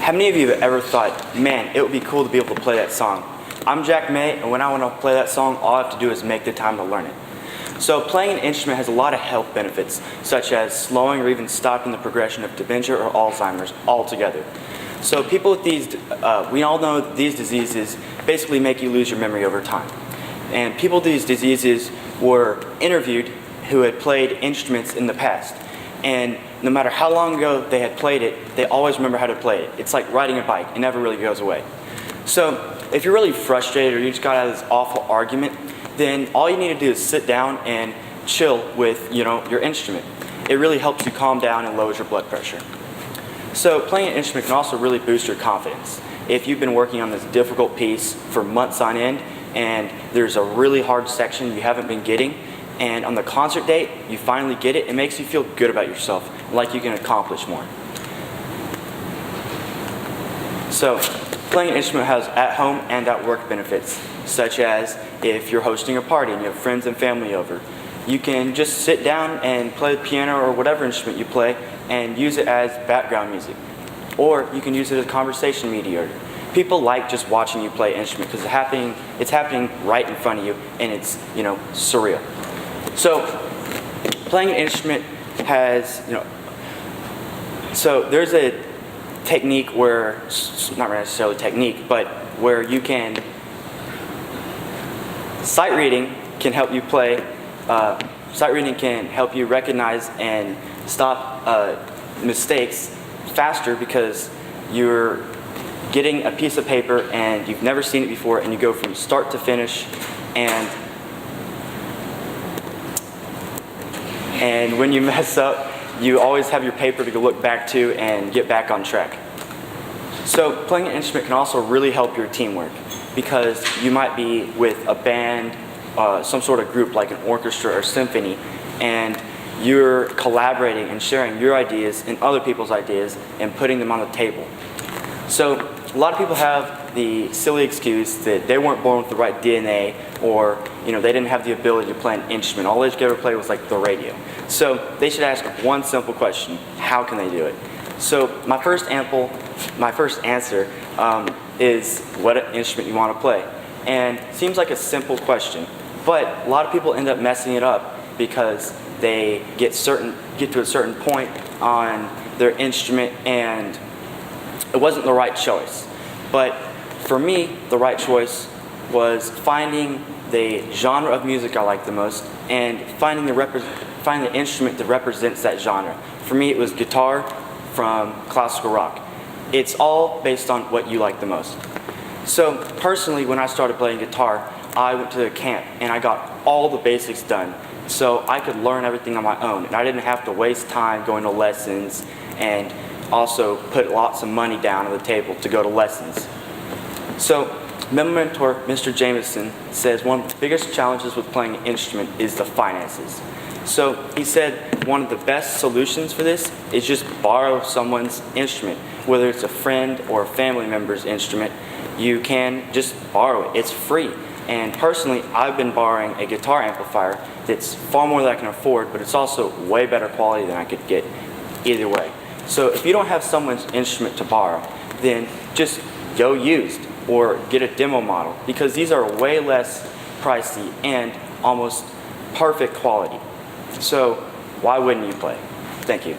How many of you have ever thought, man, it would be cool to be able to play that song? I'm Jack May, and when I want to play that song, all I have to do is make the time to learn it. So playing an instrument has a lot of health benefits, such as slowing or even stopping the progression of dementia or Alzheimer's altogether. So people with these, we all know that these diseases basically make you lose your memory over time. And people with these diseases were interviewed who had played instruments in the past. And no matter how long ago they had played it, they always remember how to play it. It's like riding a bike. It never really goes away. So if you're really frustrated or you just got out of this awful argument, then all you need to do is sit down and chill with, your instrument. It really helps you calm down and lowers your blood pressure. So playing an instrument can also really boost your confidence. If you've been working on this difficult piece for months on end and there's a really hard section you haven't been getting, and on the concert date you finally get it, it makes you feel good about yourself, like you can accomplish more. So playing an instrument has at-home and at-work benefits, such as if you're hosting a party and you have friends and family over, you can just sit down and play the piano or whatever instrument you play and use it as background music. Or you can use it as a conversation mediator. People like just watching you play an instrument because it's happening right in front of you, and it's, surreal. So playing an instrument has, so there's a technique where, not necessarily technique, but where you can, sight reading can help you play, sight reading can help you recognize and stop mistakes faster because you're getting a piece of paper and you've never seen it before, and you go from start to finish, and when you mess up, you always have your paper to look back to and get back on track. So playing an instrument can also really help your teamwork, because you might be with a band, some sort of group like an orchestra or symphony, and you're collaborating and sharing your ideas and other people's ideas and putting them on the table. So a lot of people have the silly excuse that they weren't born with the right DNA, or they didn't have the ability to play an instrument. All they could ever play was like the radio. So they should ask one simple question: how can they do it? So my first answer is what instrument you want to play. And it seems like a simple question, but a lot of people end up messing it up because they get to a certain point on their instrument and it wasn't the right choice. But for me, the right choice was finding the genre of music I like the most and finding the instrument that represents that genre. For me, it was guitar from classical rock. It's all based on what you like the most. So personally, when I started playing guitar, I went to a camp and I got all the basics done so I could learn everything on my own, and I didn't have to waste time going to lessons and also put lots of money down on the table to go to lessons. So my mentor, Mr. Jameson, says one of the biggest challenges with playing an instrument is the finances. So he said one of the best solutions for this is just borrow someone's instrument. Whether it's a friend or a family member's instrument, you can just borrow it. It's free. And personally, I've been borrowing a guitar amplifier that's far more than I can afford, but it's also way better quality than I could get either way. So if you don't have someone's instrument to borrow, then just go used or get a demo model, because these are way less pricey and almost perfect quality. So why wouldn't you play? Thank you.